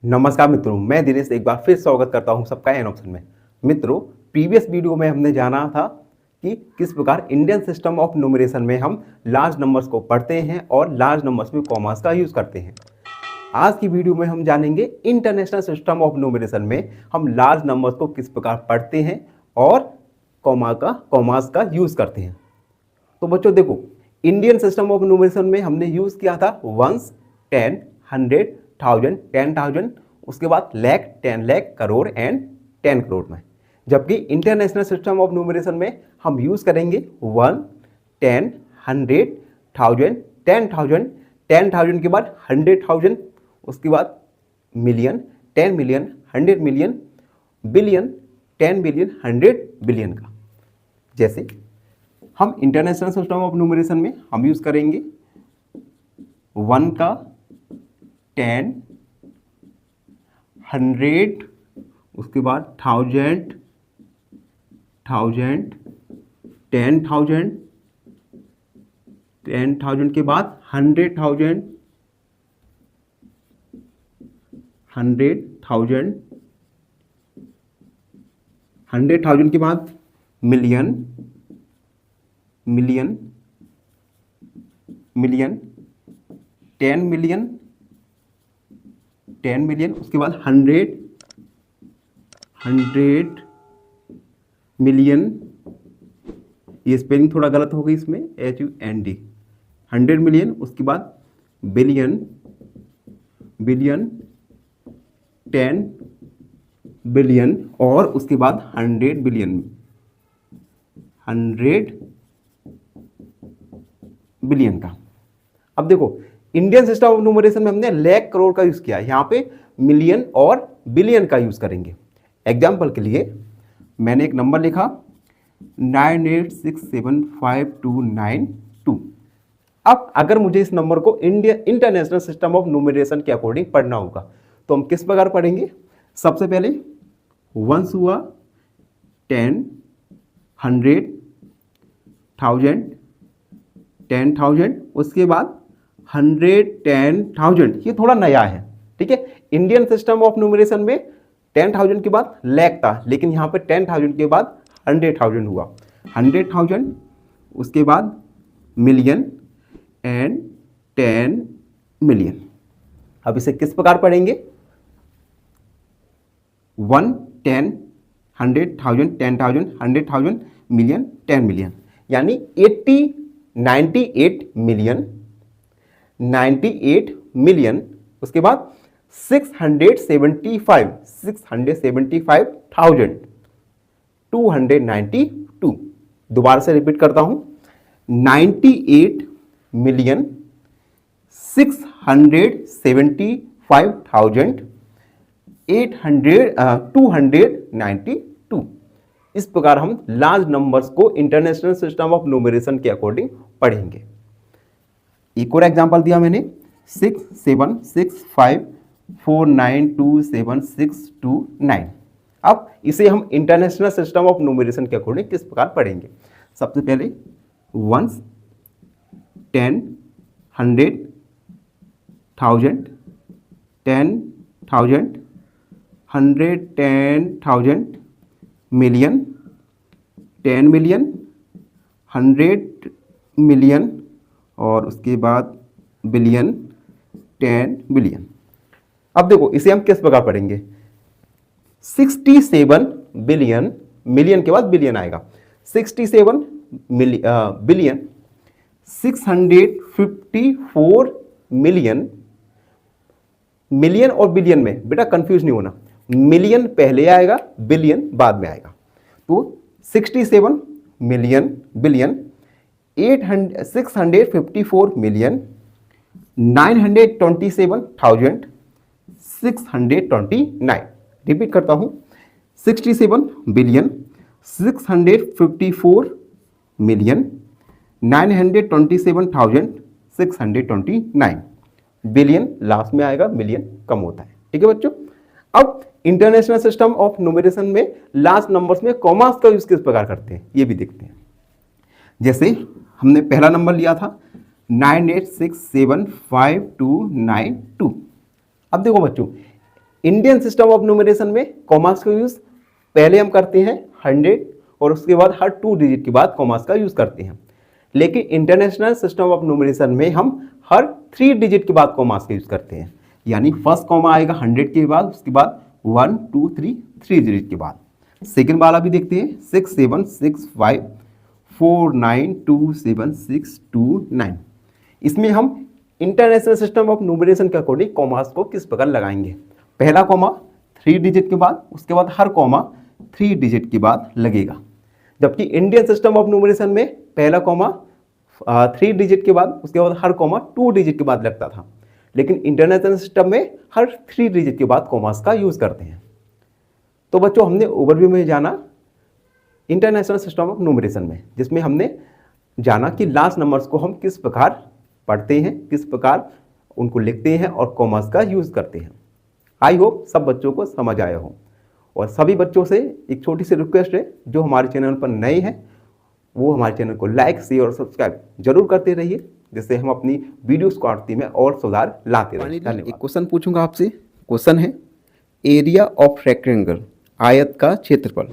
नमस्कार मित्रों, मैं दिनेश एक बार फिर स्वागत करता हूं सबका एन ऑप्शन में। मित्रों, प्रीवियस वीडियो में हमने जाना था कि किस प्रकार इंडियन सिस्टम ऑफ न्यूमरेशन में हम लार्ज नंबर्स को पढ़ते हैं और लार्ज नंबर्स में कॉमास का यूज़ करते हैं। आज की वीडियो में हम जानेंगे इंटरनेशनल सिस्टम ऑफ न्यूमरेशन में हम लार्ज नंबर्स को किस प्रकार पढ़ते हैं और कॉमास का यूज़ करते हैं। तो बच्चों देखो, इंडियन सिस्टम ऑफ न्यूमरेशन में हमने यूज़ किया था वंस, 10, 100, 1000, 10,000, उसके बाद लाख, 10 लाख, करोड़ एंड 10 करोड़ में। जबकि इंटरनेशनल सिस्टम ऑफ न्यूमरेशन में हम यूज़ करेंगे 1, 10, 100, 1000, 10,000, 10,000 के बाद 100,000, उसके बाद million, 10 million, 100 million, billion, 10 billion, 100 billion का। जैसे हम इंटरनेशनल सिस्टम ऑफ न्यूमरेशन में हम यूज़ करेंगे 1 का, 10, 100, उसके बाद 1000, 10,000, 10,000 के बाद 100,000, 100,000, 100,000 के बाद million, million, million, 10 million, 10 million, उसके बाद 100 मिलियन। ये स्पेलिंग थोड़ा गलत हो गई इसमें, HUND, 100 मिलियन, उसके बाद बिलियन, बिलियन, 10 बिलियन और उसके बाद 100 बिलियन, 100 बिलियन का। अब देखो, इंडियन सिस्टम ऑफ न्यूमरेशन में हमने लाख करोड़ का यूज़ किया है, यहाँ पे मिलियन और बिलियन का यूज़ करेंगे। एग्जाम्पल के लिए मैंने एक नंबर लिखा 98675292। अब अगर मुझे इस नंबर को इंटरनेशनल सिस्टम ऑफ न्यूमरेशन के अकॉर्डिंग पढ़ना होगा तो हम किस प्रकार पढ़ेंगे? सबसे पहले वंस हुआ 10, 100, 1000, 10,000, उसके बाद 110,000। ये थोड़ा नया है, ठीक है। इंडियन सिस्टम ऑफ न्यूमरेशन में 10,000 के बाद लाख था, लेकिन यहाँ पे 10,000 के बाद 100,000 हुआ, 100,000, उसके बाद मिलियन एंड 10 मिलियन। अब इसे किस प्रकार पढ़ेंगे? 1, 10, 100,000, 10,000, 100,000, मिलियन, 10 मिलियन, यानी 98 मिलियन, 98 मिलियन, उसके बाद 675,292। दोबारा से रिपीट करता हूं, 98 मिलियन 675,292। इस प्रकार हम लार्ज नंबर्स को इंटरनेशनल सिस्टम ऑफ न्यूमरेशन के अकॉर्डिंग पढ़ेंगे। एक और एग्जांपल दिया मैंने 6765492769। अब इसे हम इंटरनेशनल सिस्टम ऑफ न्यूमरेशन के अकॉर्डिंग किस प्रकार पढ़ेंगे? सबसे पहले 1, 10, 100, 1000, 10,000, 110,000, मिलियन, 10 मिलियन, 100 मिलियन और उसके बाद बिलियन, 10 बिलियन। अब देखो, इसे हम किस प्रकार पढ़ेंगे? 67 बिलियन, मिलियन के बाद बिलियन आएगा, 67 बिलियन 654 मिलियन। मिलियन और बिलियन में बेटा कंफ्यूज नहीं होना, मिलियन पहले आएगा, बिलियन बाद में आएगा। तो 67 मिलियन बिलियन 654 मिलियन 927,629। रिपीट करता हूं, 67 बिलियन 654 मिलियन 927,629। बिलियन लास्ट में आएगा, मिलियन कम होता है, ठीक है बच्चों। अब इंटरनेशनल सिस्टम ऑफ न्यूमरेशन में लास्ट नंबर्स में कॉमास का यूज किस प्रकार करते हैं ये भी देखते हैं। जैसे हमने पहला नंबर लिया था 98675292। अब देखो बच्चों, इंडियन सिस्टम ऑफ न्यूमरेशन में कॉमास का यूज पहले हम करते हैं 100 और उसके बाद हर 2 डिजिट के बाद कॉमास का यूज करते हैं, लेकिन इंटरनेशनल सिस्टम ऑफ न्यूमरेशन में हम हर 3 डिजिट के बाद कॉमास का यूज करते हैं। यानी फर्स्ट कॉमा आएगा 100 के बाद, उसके बाद 1 2 3 डिजिट के बाद। सेकेंड वाला भी देखते हैं 6765492762 इसमें हम इंटरनेशनल सिस्टम ऑफ न्यूमरेशन के अकॉर्डिंग कॉमास को किस प्रकार लगाएंगे। पहला कॉमा 3 डिजिट के बाद, उसके बाद हर कॉमा 3 डिजिट के बाद लगेगा, जबकि इंडियन सिस्टम ऑफ न्यूमरेशन में पहला कॉमा 3 डिजिट के बाद, उसके बाद हर कॉमा 2 डिजिट के बाद लगता था, लेकिन इंटरनेशनल सिस्टम में हर 3 डिजिट के बाद कॉमास का यूज करते हैं। तो बच्चों हमने ओवरव्यू में जाना इंटरनेशनल सिस्टम ऑफ न्यूमरेशन में, जिसमें हमने जाना कि लास्ट नंबर्स को हम किस प्रकार पढ़ते हैं, किस प्रकार उनको लिखते हैं और कॉमास का यूज करते हैं। आई होप सब बच्चों को समझ आया हो। और सभी बच्चों से एक छोटी सी रिक्वेस्ट है, जो हमारे चैनल पर नए हैं वो हमारे चैनल को लाइक, शेयर और सब्सक्राइब जरूर करते रहिए, जिससे हम अपनी वीडियोस क्वालिटी में और सुधार लाते रहें। एक क्वेश्चन पूछूंगा आपसे। क्वेश्चन है एरिया ऑफ रेक्टेंगल, आयत का क्षेत्रफल